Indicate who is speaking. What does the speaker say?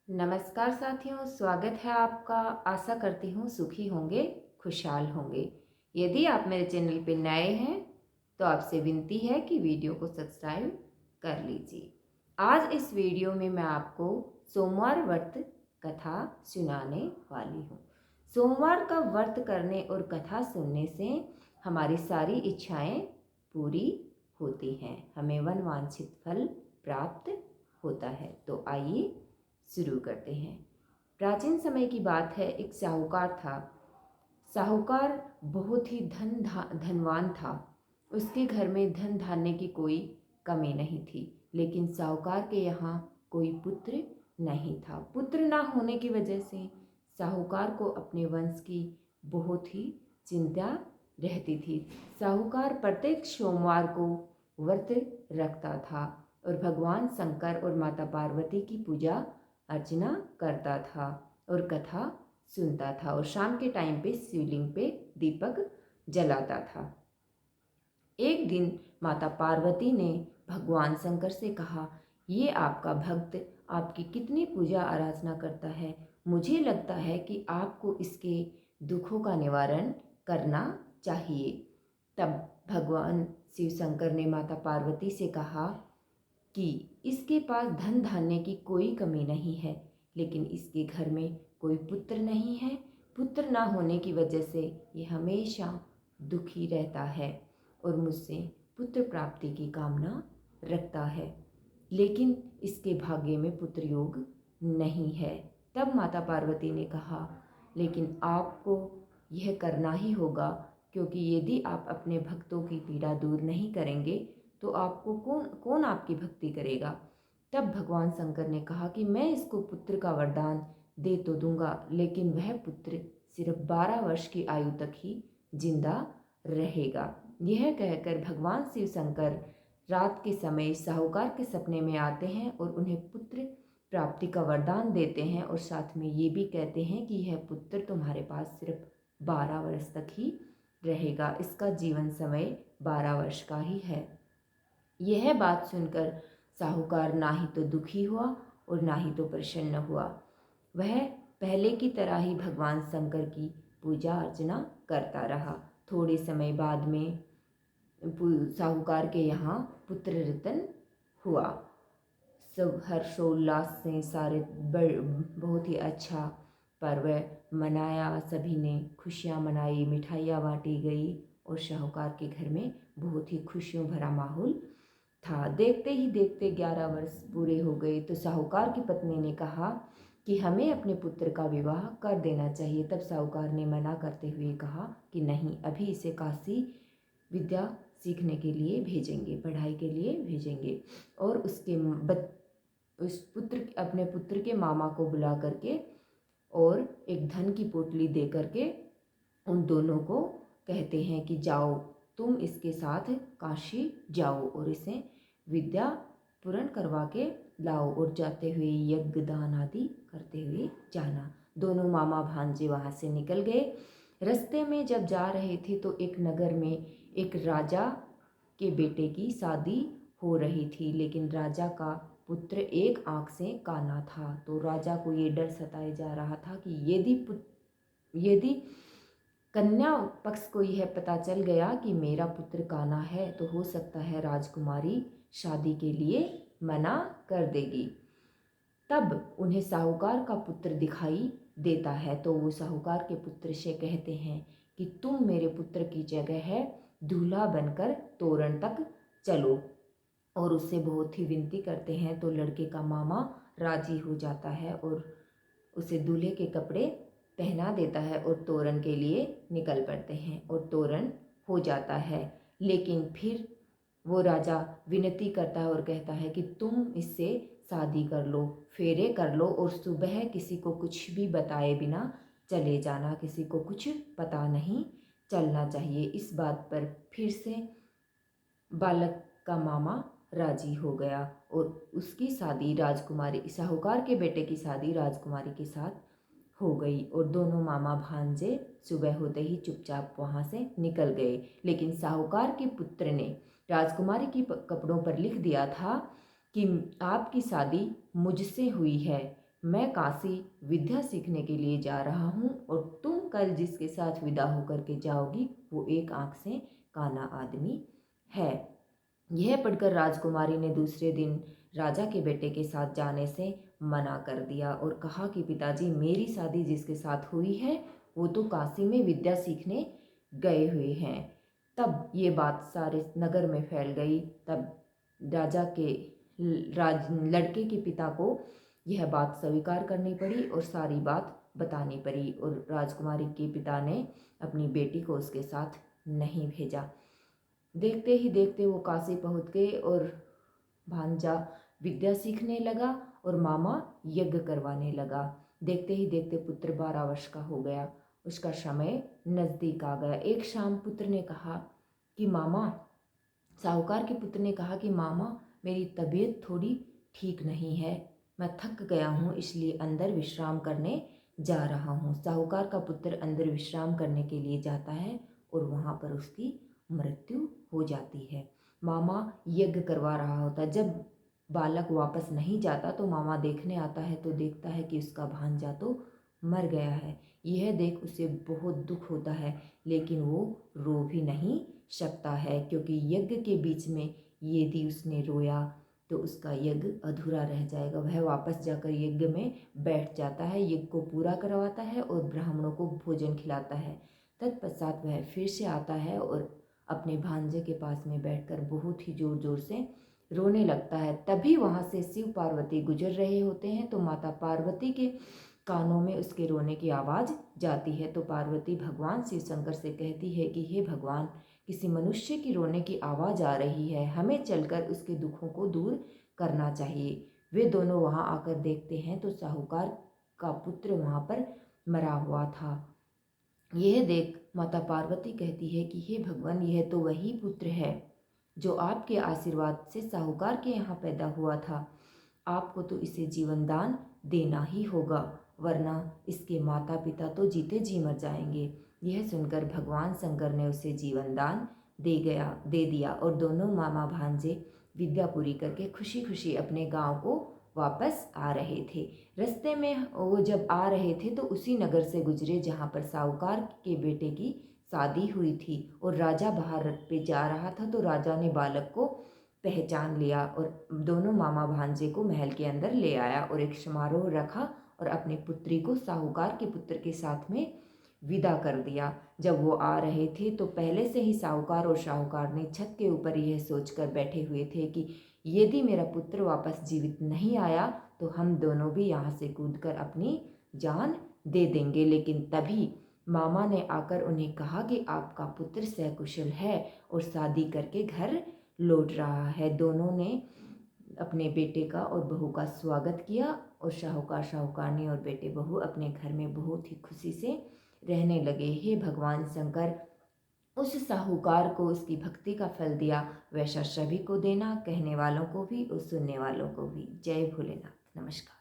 Speaker 1: नमस्कार साथियों, स्वागत है आपका। आशा करती हूँ सुखी होंगे, खुशहाल होंगे। यदि आप मेरे चैनल पे नए हैं तो आपसे विनती है कि वीडियो को सब्सक्राइब कर लीजिए। आज इस वीडियो में मैं आपको सोमवार व्रत कथा सुनाने वाली हूँ। सोमवार का व्रत करने और कथा सुनने से हमारी सारी इच्छाएं पूरी होती हैं, हमें मनवांछित फल प्राप्त होता है। तो आइए शुरू करते हैं। प्राचीन समय की बात है, एक साहूकार था। साहूकार बहुत ही धनवान था। उसके घर में धन धान्य की कोई कमी नहीं थी, लेकिन साहूकार के यहाँ कोई पुत्र नहीं था। पुत्र ना होने की वजह से साहूकार को अपने वंश की बहुत ही चिंता रहती थी। साहूकार प्रत्येक सोमवार को व्रत रखता था और भगवान शंकर और माता पार्वती की पूजा अर्चना करता था और कथा सुनता था और शाम के टाइम पे शिवलिंग पे दीपक जलाता था। एक दिन माता पार्वती ने भगवान शंकर से कहा, ये आपका भक्त आपकी कितनी पूजा आराधना करता है, मुझे लगता है कि आपको इसके दुखों का निवारण करना चाहिए। तब भगवान शिव शंकर ने माता पार्वती से कहा कि इसके पास धन धान्य की कोई कमी नहीं है, लेकिन इसके घर में कोई पुत्र नहीं है। पुत्र ना होने की वजह से ये हमेशा दुखी रहता है और मुझसे पुत्र प्राप्ति की कामना रखता है, लेकिन इसके भाग्य में पुत्र योग नहीं है। तब माता पार्वती ने कहा, लेकिन आपको यह करना ही होगा, क्योंकि यदि आप अपने भक्तों की पीड़ा दूर नहीं करेंगे तो आपको कौन कौन आपकी भक्ति करेगा। तब भगवान शंकर ने कहा कि मैं इसको पुत्र का वरदान दे तो दूंगा, लेकिन वह पुत्र सिर्फ 12 वर्ष की आयु तक ही जिंदा रहेगा। यह कहकर भगवान शिव शंकर रात के समय साहूकार के सपने में आते हैं और उन्हें पुत्र प्राप्ति का वरदान देते हैं और साथ में ये भी कहते हैं कि यह पुत्र तुम्हारे पास सिर्फ 12 वर्ष तक ही रहेगा, इसका जीवन समय 12 वर्ष का ही है। यह बात सुनकर साहूकार ना ही तो दुखी हुआ और ना ही तो प्रसन्न हुआ। वह पहले की तरह ही भगवान शंकर की पूजा अर्चना करता रहा। थोड़े समय बाद में साहूकार के यहाँ पुत्र रतन हुआ। सब हर्षोल्लास से सारे बहुत ही अच्छा पर्व मनाया, सभी ने खुशियाँ मनाई, मिठाइयाँ बांटी गई और साहूकार के घर में बहुत ही खुशियों भरा माहौल था। देखते ही देखते 11 वर्ष पूरे हो गए तो साहूकार की पत्नी ने कहा कि हमें अपने पुत्र का विवाह कर देना चाहिए। तब साहूकार ने मना करते हुए कहा कि नहीं, अभी इसे काशी विद्या सीखने के लिए भेजेंगे, पढ़ाई के लिए भेजेंगे और अपने पुत्र के मामा को बुला करके और एक धन की पोटली दे करके उन दोनों को कहते हैं कि जाओ, तुम इसके साथ काशी जाओ और इसे विद्या पूर्ण करवा के लाओ और जाते हुए यज्ञ दान आदि करते हुए जाना। दोनों मामा भांजे वहाँ से निकल गए। रास्ते में जब जा रहे थे तो एक नगर में एक राजा के बेटे की शादी हो रही थी, लेकिन राजा का पुत्र एक आँख से काना था। तो राजा को ये डर सताए जा रहा था कि यदि कन्या पक्ष को यह पता चल गया कि मेरा पुत्र काना है तो हो सकता है राजकुमारी शादी के लिए मना कर देगी। तब उन्हें साहूकार का पुत्र दिखाई देता है तो वो साहूकार के पुत्र से कहते हैं कि तुम मेरे पुत्र की जगह है दूल्हा बनकर तोरण तक चलो, और उससे बहुत ही विनती करते हैं। तो लड़के का मामा राजी हो जाता है और उसे दूल्हे के कपड़े पहना देता है और तोरण के लिए निकल पड़ते हैं और तोरण हो जाता है। लेकिन फिर वो राजा विनती करता है और कहता है कि तुम इससे शादी कर लो, फेरे कर लो और सुबह किसी को कुछ भी बताए बिना चले जाना, किसी को कुछ पता नहीं चलना चाहिए। इस बात पर फिर से बालक का मामा राजी हो गया और उसकी शादी राजकुमारी, साहूकार के बेटे की शादी राजकुमारी के साथ हो गई और दोनों मामा भांजे सुबह होते ही चुपचाप वहाँ से निकल गए। लेकिन साहूकार के पुत्र ने राजकुमारी की कपड़ों पर लिख दिया था कि आपकी शादी मुझसे हुई है, मैं काशी विद्या सीखने के लिए जा रहा हूँ और तुम कल जिसके साथ विदा होकर के जाओगी वो एक आँख से काना आदमी है। यह पढ़कर राजकुमारी ने दूसरे दिन राजा के बेटे के साथ जाने से मना कर दिया और कहा कि पिताजी, मेरी शादी जिसके साथ हुई है वो तो काशी में विद्या सीखने गए हुए हैं। तब ये बात सारे नगर में फैल गई। तब राजा के लड़के के पिता को यह बात स्वीकार करनी पड़ी और सारी बात बतानी पड़ी और राजकुमारी के पिता ने अपनी बेटी को उसके साथ नहीं भेजा। देखते ही देखते वो काशी पहुंच गए और भांजा विद्या सीखने लगा और मामा यज्ञ करवाने लगा। देखते ही देखते पुत्र 12 वर्ष का हो गया। उसका समय नज़दीक आ गया। एक शाम पुत्र ने कहा कि मामा, साहूकार के पुत्र ने कहा कि मामा, मेरी तबीयत थोड़ी ठीक नहीं है, मैं थक गया हूँ, इसलिए अंदर विश्राम करने जा रहा हूँ। साहूकार का पुत्र अंदर विश्राम करने के लिए जाता है और वहाँ पर उसकी मृत्यु हो जाती है। मामा यज्ञ करवा रहा होता। जब बालक वापस नहीं जाता तो मामा देखने आता है तो देखता है कि उसका भांजा तो मर गया है। यह देख उसे बहुत दुख होता है, लेकिन वो रो भी नहीं सकता है, क्योंकि यज्ञ के बीच में यदि उसने रोया तो उसका यज्ञ अधूरा रह जाएगा। वह वापस जाकर यज्ञ में बैठ जाता है, यज्ञ को पूरा करवाता है और ब्राह्मणों को भोजन खिलाता है। तत्पश्चात वह फिर से आता है और अपने भांजे के पास में बैठकर बहुत ही जोर जोर से रोने लगता है। तभी वहाँ से शिव पार्वती गुजर रहे होते हैं तो माता पार्वती के कानों में उसके रोने की आवाज़ जाती है। तो पार्वती भगवान शिव शंकर से कहती है कि हे भगवान, किसी मनुष्य की रोने की आवाज़ आ रही है, हमें चलकर उसके दुखों को दूर करना चाहिए। वे दोनों वहाँ आकर देखते हैं तो साहूकार का पुत्र वहाँ पर मरा हुआ था। यह देख माता पार्वती कहती है कि हे भगवान, यह तो वही पुत्र है जो आपके आशीर्वाद से साहूकार के यहाँ पैदा हुआ था। आपको तो इसे जीवन दान देना ही होगा, वरना इसके माता पिता तो जीते जी मर जाएंगे। यह सुनकर भगवान शंकर ने उसे जीवन दान दे दिया और दोनों मामा भांजे विद्या पूरी करके खुशी खुशी अपने गांव को वापस आ रहे थे। रास्ते में वो जब आ रहे थे तो उसी नगर से गुजरे जहाँ पर साहूकार के बेटे की शादी हुई थी और राजा बाहर पे जा रहा था। तो राजा ने बालक को पहचान लिया और दोनों मामा भांजे को महल के अंदर ले आया और एक समारोह रखा और अपनी पुत्री को साहूकार के पुत्र के साथ में विदा कर दिया। जब वो आ रहे थे तो पहले से ही साहूकार और शाहूकार ने छत के ऊपर यह सोचकर बैठे हुए थे कि यदि मेरा पुत्र वापस जीवित नहीं आया तो हम दोनों भी यहाँ से कूदकर अपनी जान दे देंगे। लेकिन तभी मामा ने आकर उन्हें कहा कि आपका पुत्र सकुशल है और शादी करके घर लौट रहा है। दोनों ने अपने बेटे का और बहू का स्वागत किया और शाहूकारनी और बेटे बहू अपने घर में बहुत ही खुशी से रहने लगे। हे भगवान शंकर, उस साहूकार को उसकी भक्ति का फल दिया, वैसा सभी को देना, कहने वालों को भी और सुनने वालों को भी। जय भोलेनाथ। नमस्कार।